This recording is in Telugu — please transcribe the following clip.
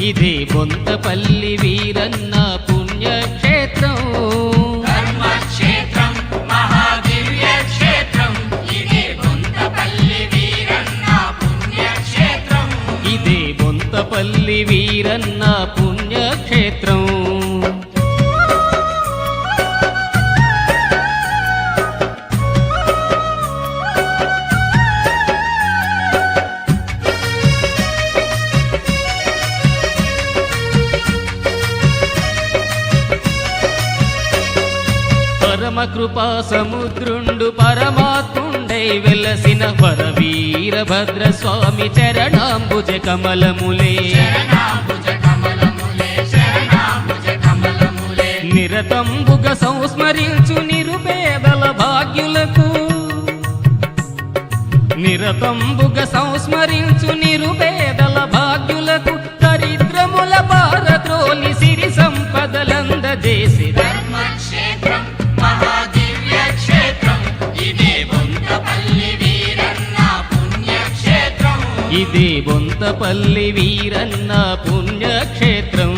ఇదే బొంతపల్లి వీరన్న పుణ్యక్షేత్రం. ధర్మక్షేత్రం మహాదివ్య క్షేత్రం ఇదే బొంతపల్లి వీరన్న పుణ్యక్షేత్రం. ఇదే బొంతపల్లి వీరన్న పుణ్యక్షేత్రం. పరమకృపా సముద్రుండు పరమాత్ముండై వెలసిన వరవీరభద్ర స్వామి చరణాంబుజ కమలములే. నిరతంబుగ సంస్మరించు నిరుపేదల భాగ్యులకు. నిరతంబుగ సంస్మరించు నిరుపేదల భాగ్యులకు దరిద్రముల పారద్రోలి సిరి సంపదలందజేసి. ధర్మక్షేత్రం మహాదివ్య క్షేత్రం ఇదే బొంతపల్లి వీరన్న పుణ్యక్షేత్రం. ఇదే బొంతపల్లి వీరన్న పుణ్యక్షేత్రం.